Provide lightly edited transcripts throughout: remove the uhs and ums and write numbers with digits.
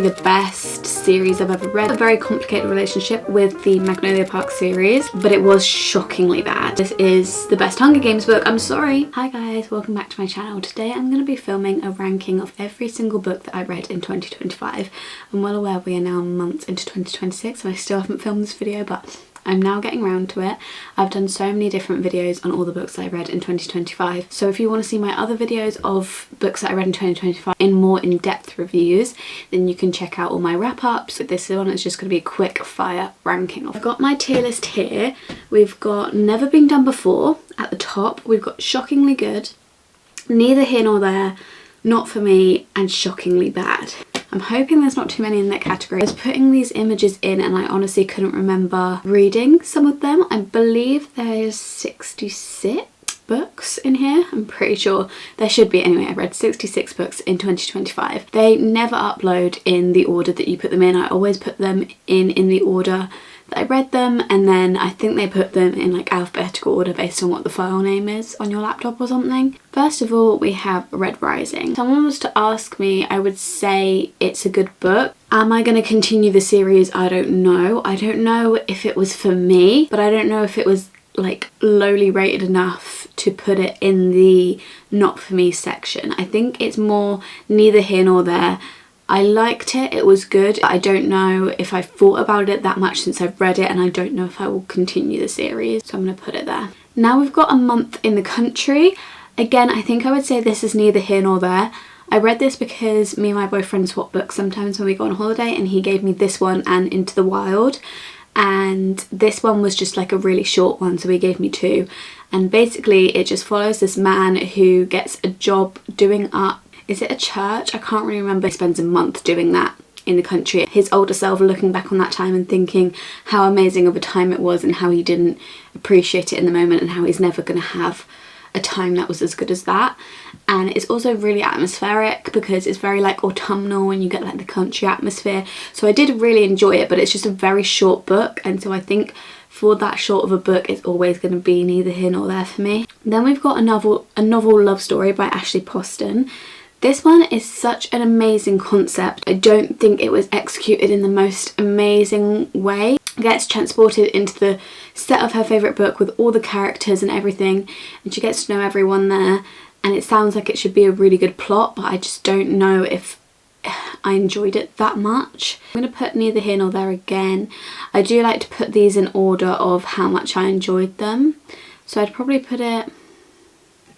The best series I've ever read. A very complicated relationship with the Magnolia Park series, but it was shockingly bad. This is the best Hunger Games book. I'm sorry. Hi guys, welcome back to my channel. Today I'm going to be filming a ranking of every single book that I read in 2025. I'm well aware we are now months into 2026 and I still haven't filmed this video, but I'm now getting around to it. I've done so many different videos on all the books that I read in 2025. So if you want to see my other videos of books that I read in 2025 in more in-depth reviews, then you can check out all my wrap-ups. This one is just going to be a quick fire ranking. I've got my tier list here. We've got Never Been Done Before at the top. We've got Shockingly Good, Neither Here Nor There, Not For Me, and Shockingly Bad. I'm hoping there's not too many in that category. I was putting these images in and I honestly couldn't remember reading some of them. I believe there's 66 books in here. I'm pretty sure there should be. Anyway, I read 66 books in 2025. They never upload in the order that you put them in. I always put them in the order that I read them, and then I think they put them in like alphabetical order based on what the file name is on your laptop or something. First of all, we have Red Rising. If someone was to ask me, I would say it's a good book. Am I going to continue the series? I don't know. I don't know if it was for me, but I don't know if it was like lowly rated enough to put it in the not for me section. I think it's more neither here nor there. I liked it, it was good. I don't know if I've thought about it that much since I've read it, and I don't know if I will continue the series, so I'm going to put it there. Now we've got A Month in the Country. Again, I think I would say this is neither here nor there. I read this because me and my boyfriend swap books sometimes when we go on holiday, and he gave me this one and Into the Wild, and this one was just like a really short one, so he gave me two. And basically it just follows this man who gets a job doing up, is it a church? I can't really remember. He spends a month doing that in the country. His older self looking back on that time and thinking how amazing of a time it was and how he didn't appreciate it in the moment and how he's never going to have a time that was as good as that. And it's also really atmospheric because it's very like autumnal when you get like the country atmosphere. So I did really enjoy it, but it's just a very short book, and so I think for that short of a book it's always going to be neither here nor there for me. Then we've got a novel love story by Ashley Poston. This one is such an amazing concept. I don't think it was executed in the most amazing way. Gets transported into the set of her favourite book with all the characters and everything, and she gets to know everyone there, and it sounds like it should be a really good plot, but I just don't know if I enjoyed it that much. I'm going to put neither here nor there again. I do like to put these in order of how much I enjoyed them, so I'd probably put it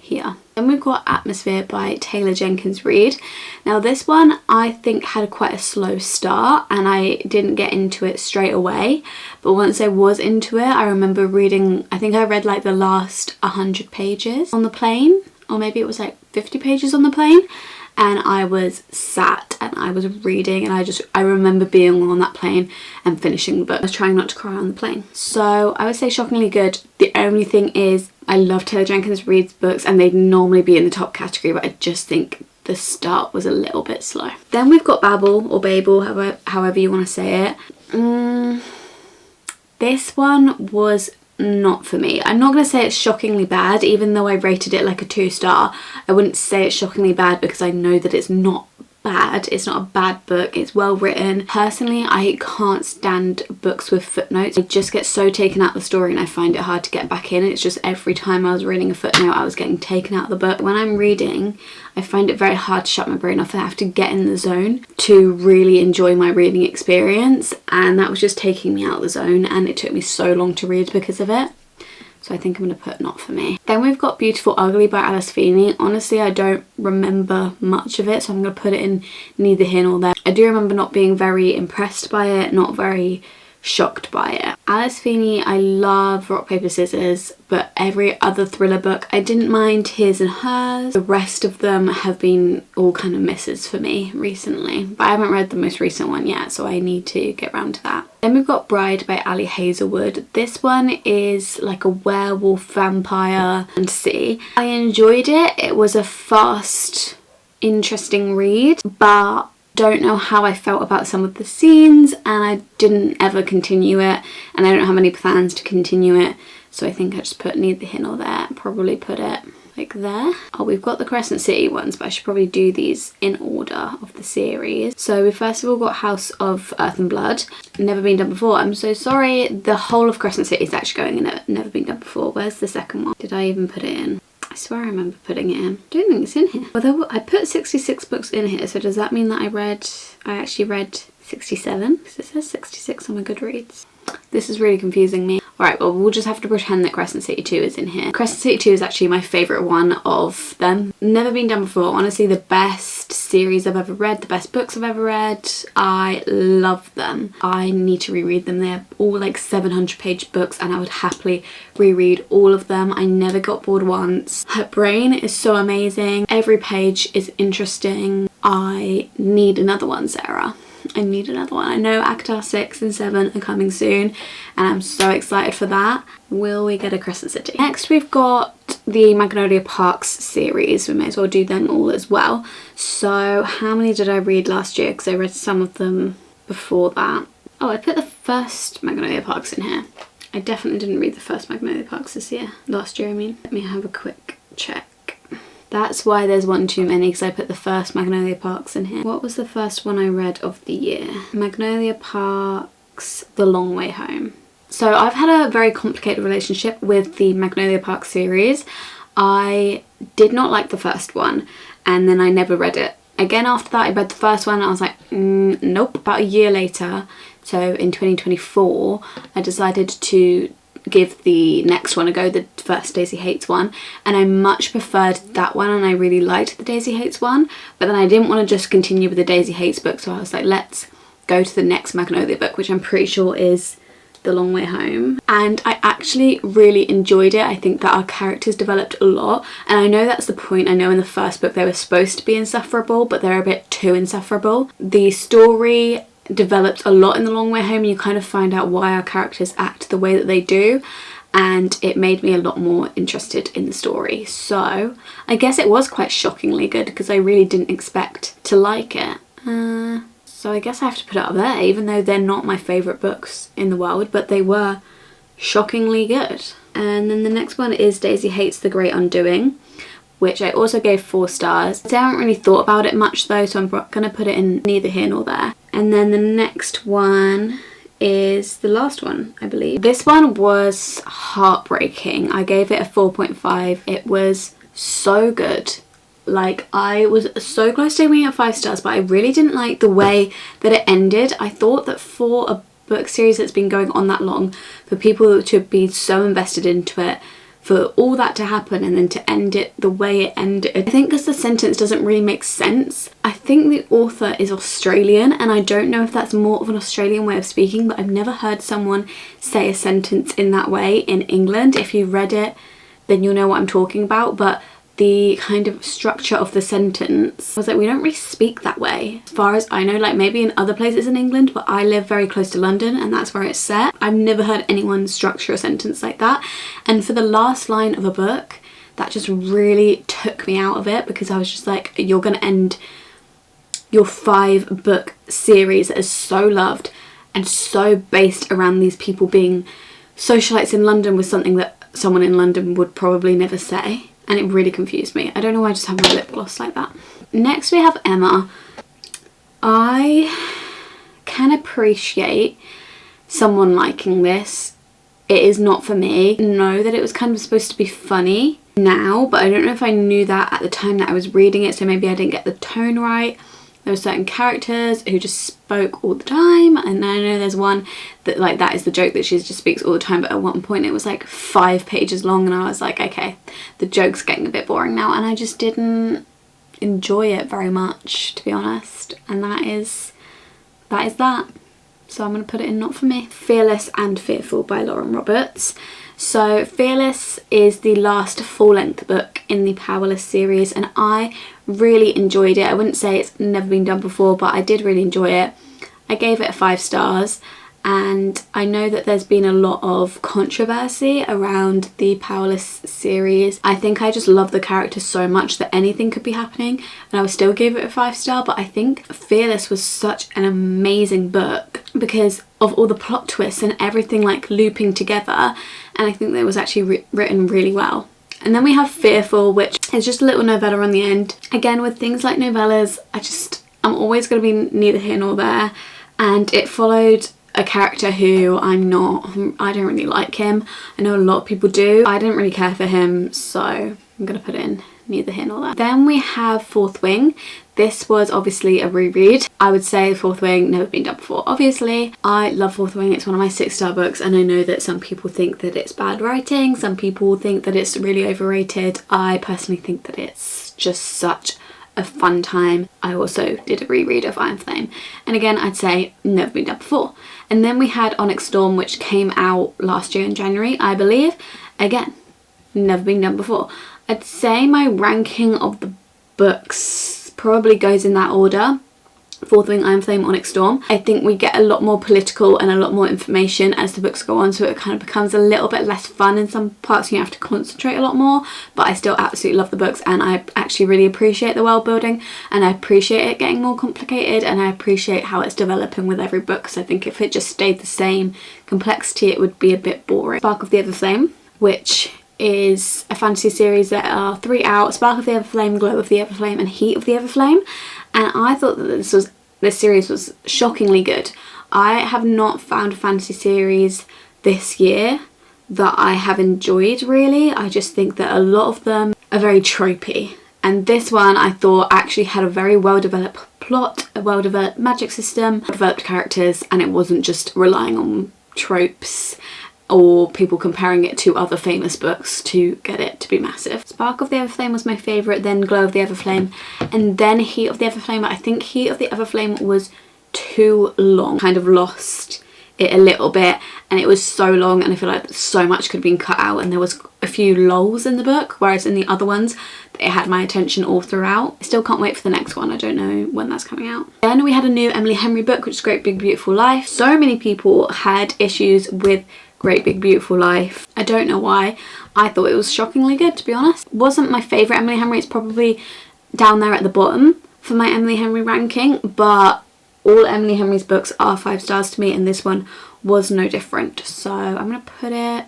here. Then we've got Atmosphere by Taylor Jenkins Reid. Now this one I think had quite a slow start and I didn't get into it straight away, but once I was into it I remember reading, I think I read like the last 100 pages on the plane, or maybe it was like 50 pages on the plane, and I was sat and I was reading, and I remember being on that plane and finishing the book. I was trying not to cry on the plane. So I would say Shockingly Good. The only thing is I love Taylor Jenkins Reid's books and they'd normally be in the top category, but I just think the start was a little bit slow. Then we've got Babel or Babel, however you want to say it. This one was not for me. I'm not going to say it's shockingly bad, even though I rated it like a 2-star. I wouldn't say it's shockingly bad because I know that it's not bad. It's not a bad book. It's well written. Personally, I can't stand books with footnotes. I just get so taken out of the story and I find it hard to get back in. It's just every time I was reading a footnote I was getting taken out of the book. When I'm reading, I find it very hard to shut my brain off. I have to get in the zone to really enjoy my reading experience, and that was just taking me out of the zone, and it took me so long to read because of it. So I think I'm going to put not for me. Then we've got Beautiful Ugly by Alice Feeney. Honestly, I don't remember much of it, so I'm going to put it in neither here nor there. I do remember not being very impressed by it, not very shocked by it. Alice Feeney, I love Rock, Paper, Scissors, but every other thriller book I didn't mind. His and Hers. The rest of them have been all kind of misses for me recently, but I haven't read the most recent one yet, so I need to get round to that. Then we've got Bride by Ali Hazelwood. This one is like a werewolf vampire fantasy. I enjoyed it. It was a fast, interesting read, but don't know how I felt about some of the scenes, and I didn't ever continue it, and I don't have any plans to continue it, so I think I just put neither here nor there. Probably put it like there. Oh, we've got the Crescent City ones, but I should probably do these in order of the series. So we first of all got House of Earth and Blood. Never been done before. I'm so sorry. The whole of Crescent City is actually going in it. Never been done before. Where's the second one? Did I even put it in? I swear I remember putting it in. I don't think it's in here. Although I put 66 books in here, so does that mean that I actually read 67? Because it says 66 on my Goodreads. This is really confusing me. Alright, well we'll just have to pretend that Crescent City 2 is in here. Crescent City 2 is actually my favourite one of them. Never been done before. Honestly, the best series I've ever read, the best books I've ever read. I love them. I need to reread them. They're all like 700-page books and I would happily reread all of them. I never got bored once. Her brain is so amazing. Every page is interesting. I need another one, Sarah. I need another one. I know ACOTAR 6 and 7 are coming soon and I'm so excited for that. Will we get a Crescent City? Next we've got the Magnolia Parks series. We may as well do them all as well. So how many did I read last year? Because I read some of them before that. Oh, I put the first Magnolia Parks in here. I definitely didn't read the first Magnolia Parks last year I mean. Let me have a quick check. That's why there's one too many, because I put the first Magnolia Parks in here. What was the first one I read of the year? Magnolia Parks, The Long Way Home. So I've had a very complicated relationship with the Magnolia Parks series. I did not like the first one and then I never read it. Again after that I read the first one and I was like, nope. About a year later, so in 2024, I decided to give the next one a go, the first Daisy Hates one, and I much preferred that one and I really liked the Daisy Hates one, but then I didn't want to just continue with the Daisy Hates book, so I was like, let's go to the next Magnolia book, which I'm pretty sure is The Long Way Home, and I actually really enjoyed it. I think that our characters developed a lot, and I know that's the point. I know in the first book they were supposed to be insufferable, but they're a bit too insufferable. The story developed a lot in The Long Way Home and you kind of find out why our characters act the way that they do, and it made me a lot more interested in the story. So I guess it was quite shockingly good because I really didn't expect to like it. So I guess I have to put it up there, even though they're not my favourite books in the world, but they were shockingly good. And then the next one is Daisy Hates The Great Undoing, which I also gave 4 stars. I haven't really thought about it much though, so I'm going to put it in neither here nor there. And then the next one is the last one, I believe. This one was heartbreaking. I gave it a 4.5. It was so good. Like, I was so close to giving it 5 stars, but I really didn't like the way that it ended. I thought that for a book series that's been going on that long, for people to be so invested into it, for all that to happen and then to end it the way it ended, I think because the sentence doesn't really make sense. I think the author is Australian and I don't know if that's more of an Australian way of speaking, but I've never heard someone say a sentence in that way in England. If you read it then you'll know what I'm talking about, but the kind of structure of the sentence, I was like, we don't really speak that way. As far as I know, like maybe in other places in England, but I live very close to London and that's where it's set. I've never heard anyone structure a sentence like that. And for the last line of a book, that just really took me out of it, because I was just like, you're going to end your 5-book series that is so loved and so based around these people being socialites in London with something that someone in London would probably never say. And it really confused me. I don't know why I just have my lip gloss like that. Next we have Emma. I can appreciate someone liking this. It is not for me. I know that it was kind of supposed to be funny now, but I don't know if I knew that at the time that I was reading it, so maybe I didn't get the tone right. There were certain characters who just spoke all the time, and I know there's one that like that is the joke, that she just speaks all the time, but at one point it was like 5 pages long and I was like, okay, the joke's getting a bit boring now, and I just didn't enjoy it very much, to be honest, and that is that. So I'm going to put it in not for me. Fearless and Fearful by Lauren Roberts. So Fearless is the last full-length book in the Powerless series and I really enjoyed it. I wouldn't say it's never been done before, but I did really enjoy it. I gave it 5 stars, and I know that there's been a lot of controversy around the Powerless series. I think I just love the characters so much that anything could be happening and I would still give it a 5 star, but I think Fearless was such an amazing book because of all the plot twists and everything like looping together, and I think that it was actually written really well. And then we have Fearful, which is just a little novella on the end. Again, with things like novellas, I'm always going to be neither here nor there. And it followed a character who I don't really like him. I know a lot of people do. I didn't really care for him, so I'm going to put it in neither here nor there. Then we have Fourth Wing. This was obviously a reread. I would say Fourth Wing, never been done before. Obviously, I love Fourth Wing. It's one of my 6-star books, and I know that some people think that it's bad writing. Some people think that it's really overrated. I personally think that it's just such a fun time. I also did a reread of Iron Flame, and again, I'd say never been done before. And then we had Onyx Storm, which came out last year in January, I believe. Again, never been done before. I'd say my ranking of the books probably goes in that order: Fourth Wing, Iron Flame, Onyx Storm. I think we get a lot more political and a lot more information as the books go on, so it kind of becomes a little bit less fun in some parts. You have to concentrate a lot more, but I still absolutely love the books, and I actually really appreciate the world building, and I appreciate it getting more complicated, and I appreciate how it's developing with every book, because I think if it just stayed the same complexity, it would be a bit boring. Spark of the Everflame, which is a fantasy series. There are 3 out: Spark of the Everflame, Glow of the Everflame, and Heat of the Everflame. And I thought that this series was shockingly good. I have not found a fantasy series this year that I have enjoyed, really. I just think that a lot of them are very tropey. And this one I thought actually had a very well developed plot, a well developed magic system, developed characters, and it wasn't just relying on tropes or people comparing it to other famous books to get it to be massive. Spark of the Everflame was my favourite, then Glow of the Everflame, and then Heat of the Everflame. I think Heat of the Everflame was too long. Kind of lost it a little bit, and it was so long, and I feel like so much could have been cut out, and there was a few lulls in the book, whereas in the other ones it had my attention all throughout. I still can't wait for the next one. I don't know when that's coming out. Then we had a new Emily Henry book, which is Great Big Beautiful Life. So many people had issues with Great Big Beautiful Life. I don't know why. I thought it was shockingly good, to be honest. It wasn't my favourite Emily Henry. It's probably down there at the bottom for my Emily Henry ranking, but all Emily Henry's books are 5 stars to me, and this one was no different. So I'm going to put it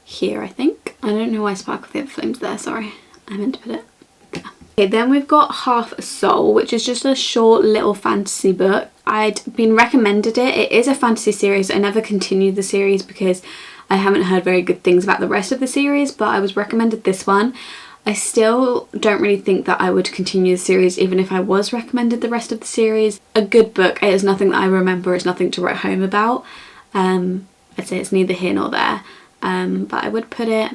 here, I think. I don't know why Spark of the Everflame's there, sorry. I meant to put it there. Okay, then we've got Half a Soul, which is just a short little fantasy book. I'd been recommended it. It is a fantasy series. I never continued the series because I haven't heard very good things about the rest of the series, but I was recommended this one. I still don't really think that I would continue the series even if I was recommended the rest of the series. A good book. It is nothing that I remember. It's nothing to write home about. I'd say it's neither here nor there, but I would put it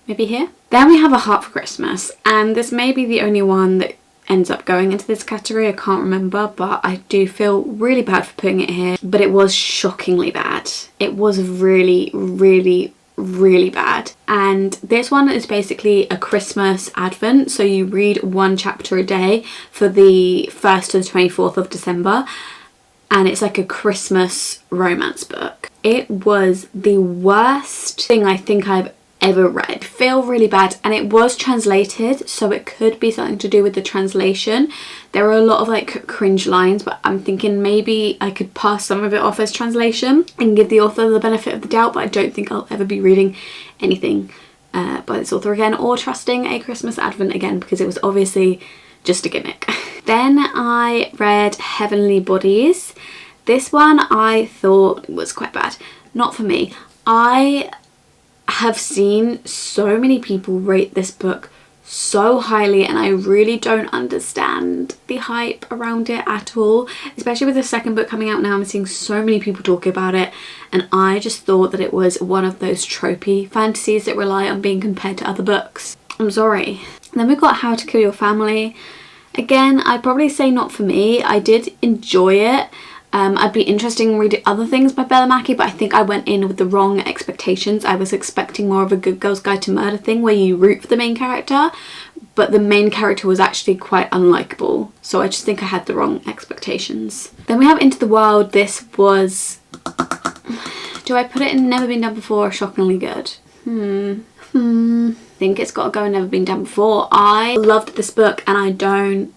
maybe here. Then we have A Heart for Christmas, and this may be the only one that ends up going into this category. I can't remember, but I do feel really bad for putting it here, but it was shockingly bad. It was really bad. And this one is basically a Christmas advent, so you read 1 chapter a day for the 1st to the 24th of December, and it's like a Christmas romance book. It was the worst thing I think I've ever read. I feel really bad, and it was translated, so it could be something to do with the translation. There are a lot of like cringe lines, but I'm thinking maybe I could pass some of it off as translation and give the author the benefit of the doubt, but I don't think I'll ever be reading anything by this author again, or trusting a Christmas advent again, because it was obviously just a gimmick. Then I read Heavenly Bodies. This one I thought was quite bad. Not for me. I have seen so many people rate this book so highly, and I really don't understand the hype around it at all, especially with the second book coming out now. I'm seeing so many people talk about it, and I just thought that it was one of those tropey fantasies that rely on being compared to other books. I'm sorry. Then we've got How to Kill Your Family. Again, I'd probably say not for me. I did enjoy it. I'd be interested in reading other things by Bella Mackie, but I think I went in with the wrong expectations. I was expecting more of a Good Girl's Guide to Murder thing where you root for the main character, but the main character was actually quite unlikable. So I just think I had the wrong expectations. Then we have Into the Wild. This was, do I put it in Never Been Done Before or Shockingly Good? I think it's got to go in Never Been Done Before. I loved this book, and I don't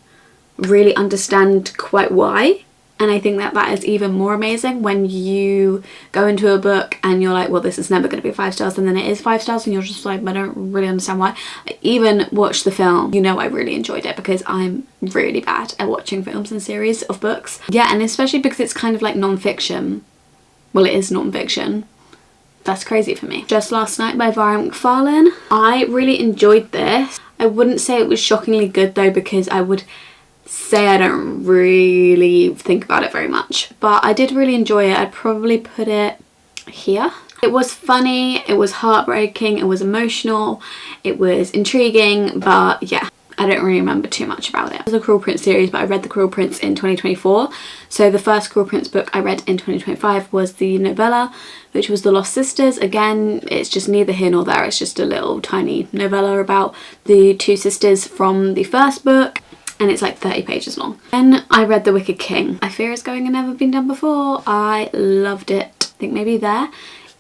really understand quite why. And I think that that is even more amazing when you go into a book and you're like, well, this is never going to be 5 stars, and then it is 5 stars and you're just like, I don't really understand why. I even watched the film, you know, I really enjoyed it because I'm really bad at watching films and series of books. Yeah, and especially because it's kind of like non-fiction. Well, it is non-fiction. That's crazy for me. Just Last Night by Varian McFarlane. I really enjoyed this. I wouldn't say it was shockingly good though, because I would say I don't really think about it very much, but I did really enjoy it. I'd probably put it here. It was funny, it was heartbreaking, it was emotional, it was intriguing, but yeah, I don't really remember too much about it. It was a Cruel Prince series, but I read The Cruel Prince in 2024. So the first Cruel Prince book I read in 2025 was the novella, which was The Lost Sisters. Again, it's just neither here nor there. It's just a little tiny novella about the 2 sisters from the first book. And it's like 30 pages long. Then I read The Wicked King. I Fear Is Going and Never Been Done Before. I loved it. I think maybe there.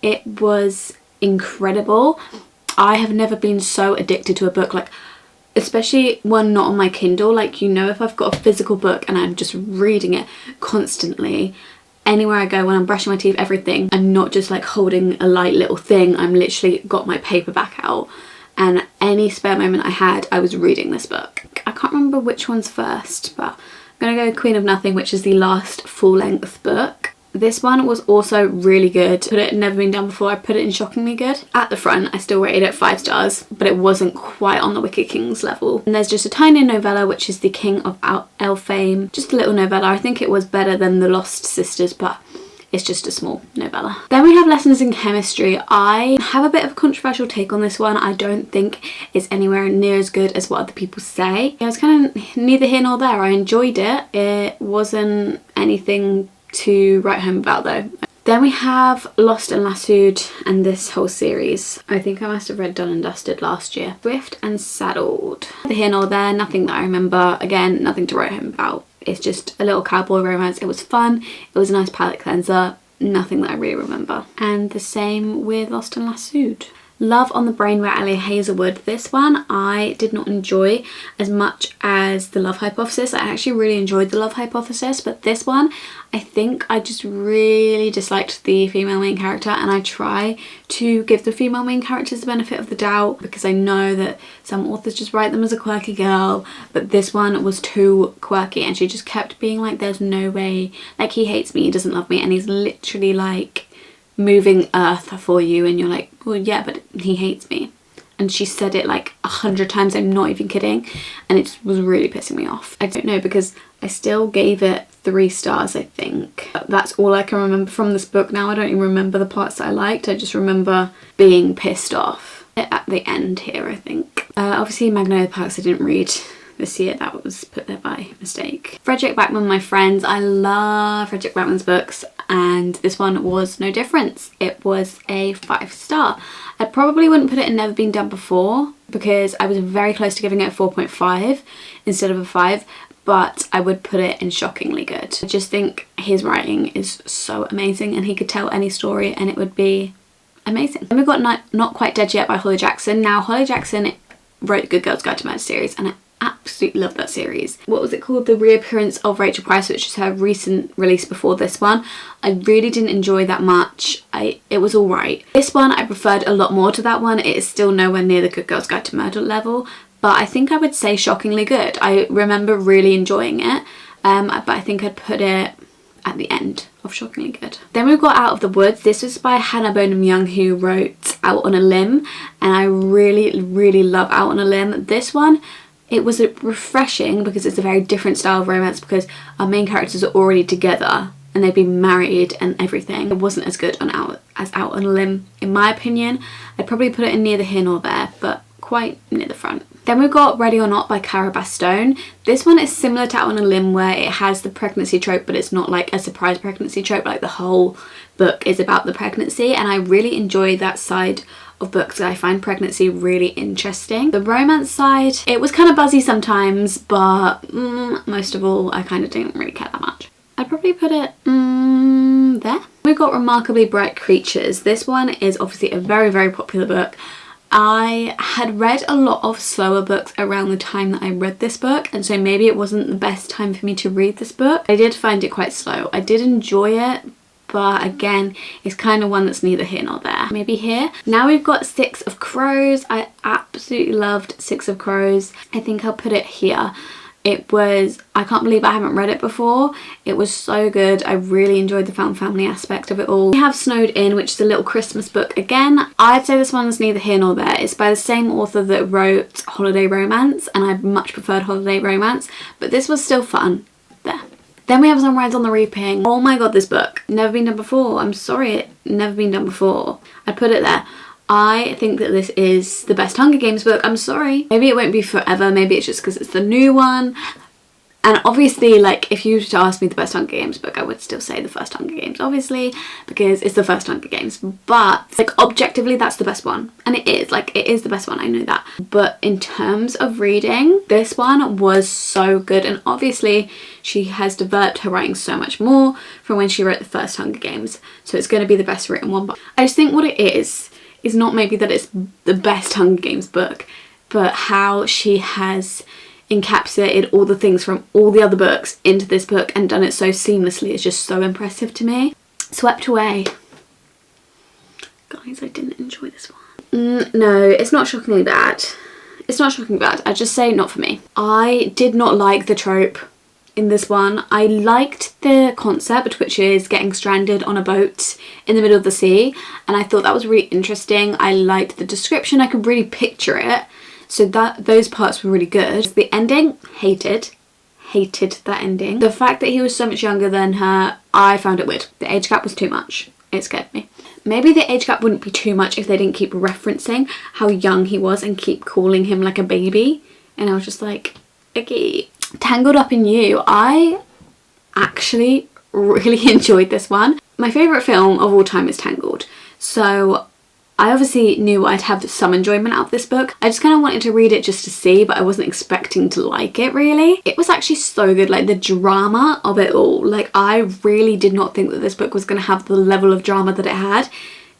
It was incredible. I have never been so addicted to a book, like especially one not on my Kindle. Like, you know, if I've got a physical book and I'm just reading it constantly, anywhere I go, when I'm brushing my teeth, everything, I'm not just like holding a light little thing. I'm literally got my paperback out. And any spare moment I had, I was reading this book. I can't remember which one's first, but I'm gonna go Queen of Nothing, which is the last full-length book. This one was also really good. Put it Never Been Done Before. I put it in shockingly good. At the front, I still rated it 5 stars, but it wasn't quite on the Wicked King's level. And there's just a tiny novella, which is The King of Elfame. Just a little novella. I think it was better than The Lost Sisters, but it's just a small novella. Then we have Lessons in Chemistry. I have a bit of a controversial take on this one. I don't think it's anywhere near as good as what other people say. It was kind of neither here nor there. I enjoyed it. It wasn't anything to write home about though. Then we have Lost and Lassoed and this whole series. I think I must have read Done and Dusted last year. Swift and Saddled. Neither here nor there. Nothing that I remember. Again, nothing to write home about. It's just a little cowboy romance. It was fun. It was a nice palate cleanser. Nothing that I really remember. And the same with Lost and Lassoed. Love on the Brain by Ali Hazelwood. This one I did not enjoy as much as The Love Hypothesis. I actually really enjoyed The Love Hypothesis, but this one I think I just really disliked the female main character, and I try to give the female main characters the benefit of the doubt because I know that some authors just write them as a quirky girl, but this one was too quirky and she just kept being like, there's no way, like, he hates me, he doesn't love me, and he's literally like moving earth for you and you're like, well yeah, but he hates me. And she said it like 100 times, I'm not even kidding, and it was really pissing me off. I don't know, because I still gave it 3 stars, I think. That's all I can remember from this book now. I don't even remember the parts that I liked. I just remember being pissed off at the end here, I think. Obviously Magnolia Parks I didn't read this year. That was put there by mistake. Frederick Backman, My Friends. I love Frederick Backman's books, and this one was no difference. It was a 5 star. I probably wouldn't put it in Never Been Done Before because I was very close to giving it a 4.5 instead of a 5, but I would put it in Shockingly Good. I just think his writing is so amazing and he could tell any story and it would be amazing. Then we've got Not Quite Dead Yet by Holly Jackson. Now Holly Jackson wrote Good Girls Guide to Murder series and I absolutely love that series. What was it called? The Reappearance of Rachel Price, which is her recent release before this one. I really didn't enjoy that much. It was alright. This one I preferred a lot more to that one. It is still nowhere near the Good Girls Guide to Murder level, but I think I would say Shockingly Good. I remember really enjoying it, but I think I'd put it at the end of Shockingly Good. Then we've got Out of the Woods. This was by Hannah Bonham Young, who wrote Out on a Limb, and I really love Out on a Limb. This one, it was refreshing because it's a very different style of romance because our main characters are already together and they've been married and everything. It wasn't as good as Out on a Limb in my opinion. I'd probably put it in neither here nor there, but quite near the front. Then we've got Ready or Not by Cara Bastone. This one is similar to Out on a Limb where it has the pregnancy trope, but it's not like a surprise pregnancy trope. Like the whole book is about the pregnancy, and I really enjoy that side of books. I find pregnancy really interesting. The romance side, it was kind of buzzy sometimes, but most of all I kind of didn't really care that much. I'd probably put it there. We've got Remarkably Bright Creatures. This one is obviously a very popular book. I had read a lot of slower books around the time that I read this book, and so maybe it wasn't the best time for me to read this book. I did find it quite slow. I did enjoy it, but again, it's kind of one that's neither here nor there. Maybe here. Now we've got Six of Crows. I absolutely loved Six of Crows. I think I'll put it here. It was, I can't believe I haven't read it before. It was so good. I really enjoyed the found family aspect of it all. We have Snowed In, which is a little Christmas book. Again, I'd say this one's neither here nor there. It's by the same author that wrote Holiday Romance, and I much preferred Holiday Romance, but this was still fun. There. Then we have Sunrise on the Reaping. Oh my god, this book. Never been done before. I'm sorry, never been done before. I'd put it there. I think that this is the best Hunger Games book. I'm sorry. Maybe it won't be forever. Maybe it's just because it's the new one. And obviously, like, if you were to ask me the best Hunger Games book, I would still say the first Hunger Games, obviously, because it's the first Hunger Games. But, like, objectively, that's the best one. And it is. Like, it is the best one. I know that. But in terms of reading, this one was so good. And obviously, she has developed her writing so much more from when she wrote the first Hunger Games. So it's going to be the best written one. But I just think what it is not maybe that it's the best Hunger Games book, but how she has encapsulated all the things from all the other books into this book and done it so seamlessly is just so impressive to me. Swept Away. Guys, I didn't enjoy this one. No, it's not shockingly bad. It's not shockingly bad. I'd just say not for me. I did not like the trope in this one. I liked the concept, which is getting stranded on a boat in the middle of the sea, and I thought that was really interesting. I liked the description. I could really picture it, so that those parts were really good. The ending, hated that ending. The fact that he was so much younger than her, I found it weird. The age gap was too much. It scared me. Maybe the age gap wouldn't be too much if they didn't keep referencing how young he was and keep calling him like a baby, and I was just like, okay. Tangled Up in You. I actually really enjoyed this one. My favourite film of all time is Tangled, so I obviously knew I'd have some enjoyment out of this book. I just kind of wanted to read it just to see, but I wasn't expecting to like it really. It was actually so good, like the drama of it all. Like, I really did not think that this book was going to have the level of drama that it had.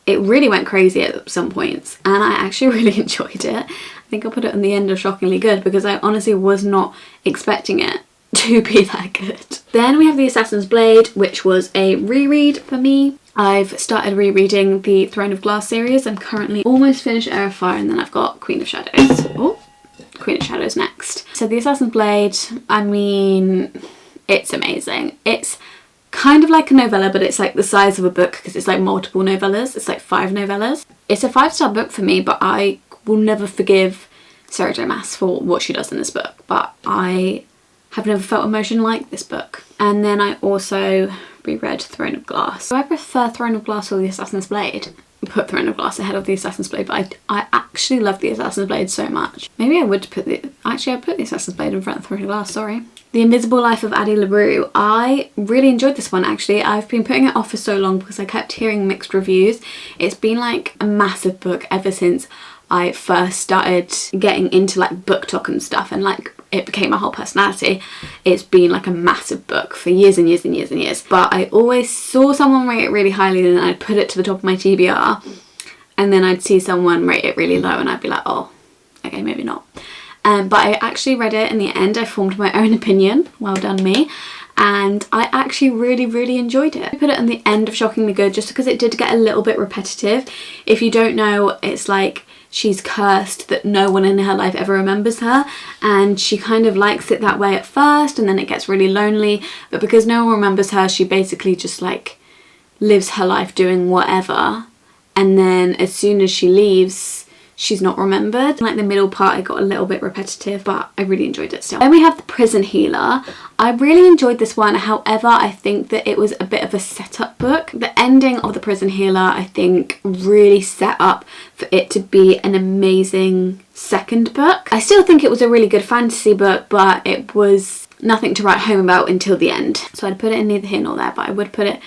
It really went crazy at some points, and I actually really enjoyed it. I think I'll put it on the end of shockingly good because I honestly was not expecting it to be that good. Then we have The Assassin's Blade, which was a reread for me. I've started rereading the Throne of Glass series. I'm currently almost finished Heir of Fire, and then I've got Queen of Shadows. Oh, Queen of Shadows next. So The Assassin's Blade, I mean, it's amazing. It's kind of like a novella, but it's like the size of a book because it's like multiple novellas. It's like 5 novellas. It's a 5-star book for me, but I will never forgive Sarah J Maas for what she does in this book, but I have never felt emotion like this book. And then I also reread Throne of Glass. Do I prefer Throne of Glass or The Assassin's Blade? I put Throne of Glass ahead of The Assassin's Blade, but I actually love The Assassin's Blade so much. Maybe I would put I put The Assassin's Blade in front of Throne of Glass, sorry. The Invisible Life of Addie LaRue. I really enjoyed this one actually. I've been putting it off for so long because I kept hearing mixed reviews. It's been like a massive book ever since I first started getting into like BookTok and stuff, and like it became my whole personality. It's been like a massive book for years and years and years and years. But I always saw someone rate it really highly and then I'd put it to the top of my TBR, and then I'd see someone rate it really low and I'd be like, oh, okay, maybe not. But I actually read it in the end. I formed my own opinion. Well done me. And I actually really enjoyed it. I put it on the end of shockingly good just because it did get a little bit repetitive. If you don't know, it's like she's cursed that no one in her life ever remembers her, and she kind of likes it that way at first, and then it gets really lonely, but because no one remembers her, she basically just like lives her life doing whatever, and then as soon as she leaves, she's not remembered. Like the middle part, it got a little bit repetitive, but I really enjoyed it still. Then we have The Prison Healer. I really enjoyed this one. However, I think that it was a bit of a setup book. The ending of The Prison Healer, I think, really set up for it to be an amazing second book. I still think it was a really good fantasy book, but it was nothing to write home about until the end. So I'd put it in neither here nor there, but I would put it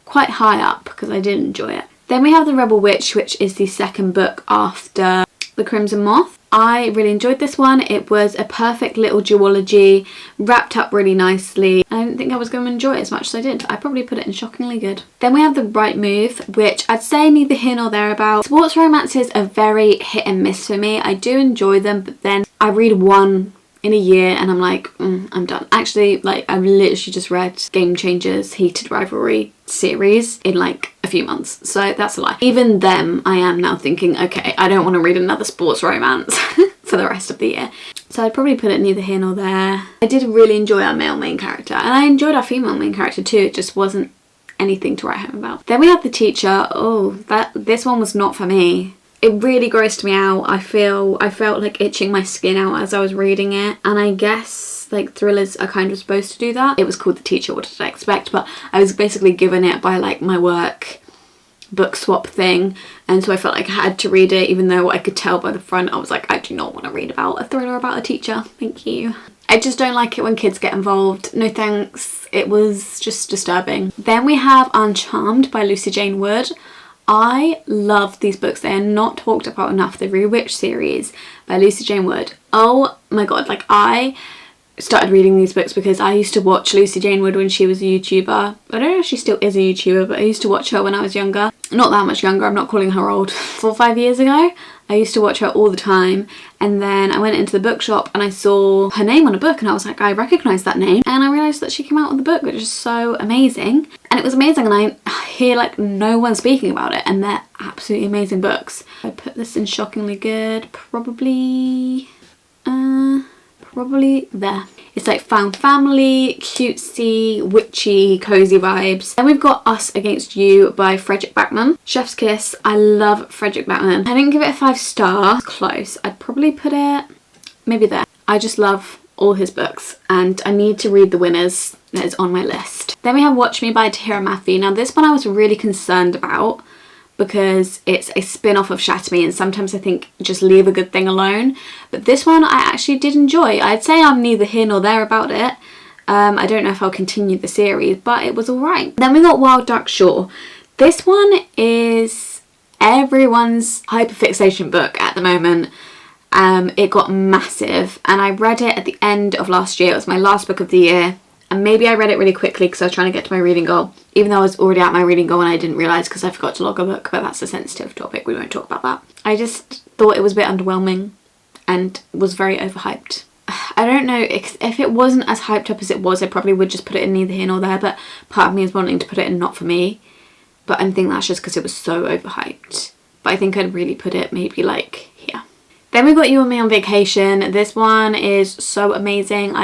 quite high up because I did enjoy it. Then we have The Rebel Witch, which is the second book after The Crimson Moth. I really enjoyed this one. It was a perfect little duology, wrapped up really nicely. I didn't think I was going to enjoy it as much as I did. I probably put it in shockingly good. Then we have The Right Move, which I'd say neither here nor there about. Sports romances are very hit and miss for me. I do enjoy them, but then I read one in a year and I'm like, I'm done. Actually, like, I've literally just read Game Changers Heated Rivalry series in like a few months, so that's a lie. Even them, I am now thinking, okay, I don't want to read another sports romance for the rest of the year. So I'd probably put it neither here nor there. I did really enjoy our male main character, and I enjoyed our female main character too. It just wasn't anything to write home about. Then we have The Teacher. Oh, this one was not for me. It really grossed me out. I felt like itching my skin out as I was reading it, and I guess like thrillers are kind of supposed to do that. It was called The Teacher, what did I expect? But I was basically given it by like my work book swap thing, and so I felt like I had to read it, even though I could tell by the front I was like, I do not want to read about a thriller about a teacher, thank you. I just don't like it when kids get involved, no thanks. It was just disturbing. Then we have Uncharmed by Lucy Jane Wood. I love these books. They are not talked about enough. The Rewitch series by Lucy Jane Wood. Oh my god, like I started reading these books because I used to watch Lucy Jane Wood when she was a YouTuber. I don't know if she still is a YouTuber, but I used to watch her when I was younger. Not that much younger, I'm not calling her old. 4 or 5 years ago, I used to watch her all the time, and then I went into the bookshop and I saw her name on a book and I was like, I recognise that name, and I realised that she came out with a book, which is so amazing. And it was amazing, and I hear like no one speaking about it, and they're absolutely amazing books. I put this in shockingly good, probably there. It's like found family, cutesy, witchy, cozy vibes. Then we've got Us Against You by Frederick Backman. Chef's Kiss. I love Frederick Backman. I didn't give it a 5-star. Close. I'd probably put it maybe there. I just love all his books, and I need to read The Winners. That is on my list. Then we have Watch Me by Tahira Mafi. Now this one I was really concerned about, because it's a spin-off of Shatter Me, and sometimes I think just leave a good thing alone. But this one I actually did enjoy. I'd say I'm neither here nor there about it. I don't know if I'll continue the series, but it was alright. Then we got Wild Duck Shore. This one is everyone's hyperfixation book at the moment. It got massive, and I read it at the end of last year. It was my last book of the year. And maybe I read it really quickly because I was trying to get to my reading goal, even though I was already at my reading goal and I didn't realise because I forgot to log a book, but that's a sensitive topic, we won't talk about that. I just thought it was a bit underwhelming and was very overhyped. I don't know, if it wasn't as hyped up as it was, I probably would just put it in neither here nor there, but part of me is wanting to put it in not for me. But I think that's just because it was so overhyped. But I think I'd really put it maybe like here. Then we got You and Me on Vacation. This one is so amazing.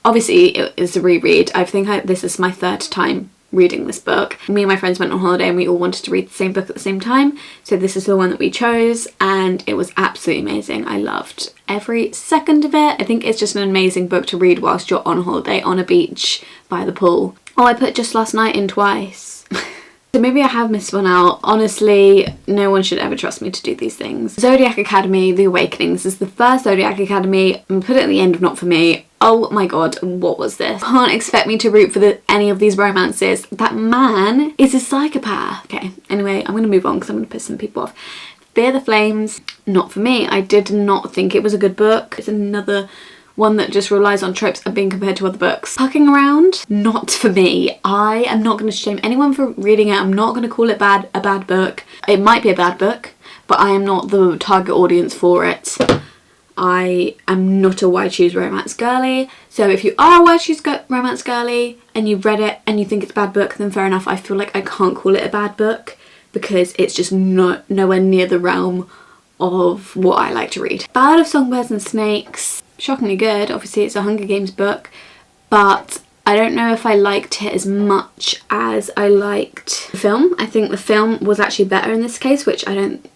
Obviously, it is a reread. I think this is my 3rd time reading this book. Me and my friends went on holiday and we all wanted to read the same book at the same time. So this is the one that we chose, and it was absolutely amazing. I loved every second of it. I think it's just an amazing book to read whilst you're on holiday on a beach by the pool. Oh, I put Just Last Night in twice. So maybe I have missed one out. Honestly, no one should ever trust me to do these things. Zodiac Academy, The Awakening. This is the first Zodiac Academy. I'm gonna put it at the end of Not For Me. Oh my god, what was this? Can't expect me to root for any of these romances. That man is a psychopath. Okay, anyway, I'm gonna move on because I'm gonna piss some people off. Fear the Flames, not for me. I did not think it was a good book. It's another one that just relies on tropes of being compared to other books. Fucking Around, not for me. I am not going to shame anyone for reading it. I'm not going to call it a bad book. It might be a bad book, but I am not the target audience for it. I am not a Why Choose Romance girly. So if you are a Why Choose Romance girly and you've read it and you think it's a bad book, then fair enough. I feel like I can't call it a bad book because it's just nowhere near the realm of what I like to read. Ballad of Songbirds and Snakes. Shockingly good. Obviously it's a Hunger Games book, but I don't know if I liked it as much as I liked the film. I think the film was actually better in this case, which I don't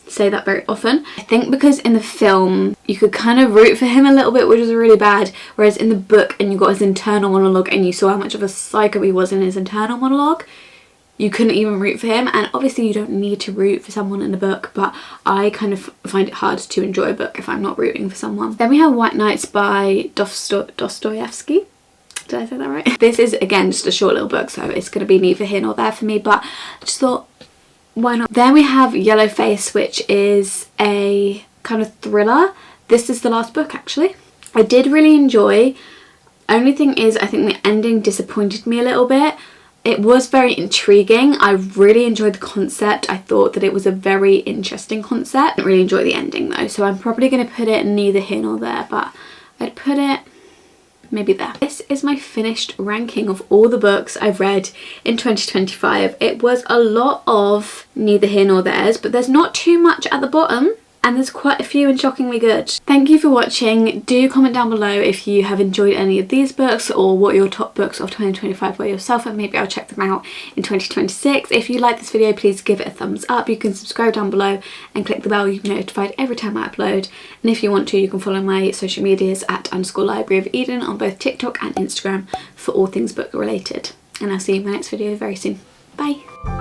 say that very often. I think because in the film you could kind of root for him a little bit, which was really bad, whereas in the book and you got his internal monologue and you saw how much of a psycho he was in his internal monologue, you couldn't even root for him. And obviously you don't need to root for someone in a book, but I kind of find it hard to enjoy a book if I'm not rooting for someone. Then we have White Nights by Dostoevsky. Did I say that right? This is again just a short little book, so it's going to be neither here nor there for me, but I just thought, why not? Then we have Yellow Face, which is a kind of thriller. This is the last book actually. I did really enjoy Only thing is, I think the ending disappointed me a little bit. It was very intriguing. I really enjoyed the concept. I thought that it was a very interesting concept. I didn't really enjoy the ending though, so I'm probably going to put it neither here nor there, but I'd put it maybe there. This is my finished ranking of all the books I've read in 2025. It was a lot of neither here nor there's, but there's not too much at the bottom. And there's quite a few and shockingly good. Thank you for watching. Do comment down below if you have enjoyed any of these books or what your top books of 2025 were yourself, and maybe I'll check them out in 2026. If you like this video, please give it a thumbs up. You can subscribe down below and click the bell. You'll be notified every time I upload. And if you want to, you can follow my social medias at _libraryofeden on both TikTok and Instagram for all things book related. And I'll see you in my next video very soon. Bye.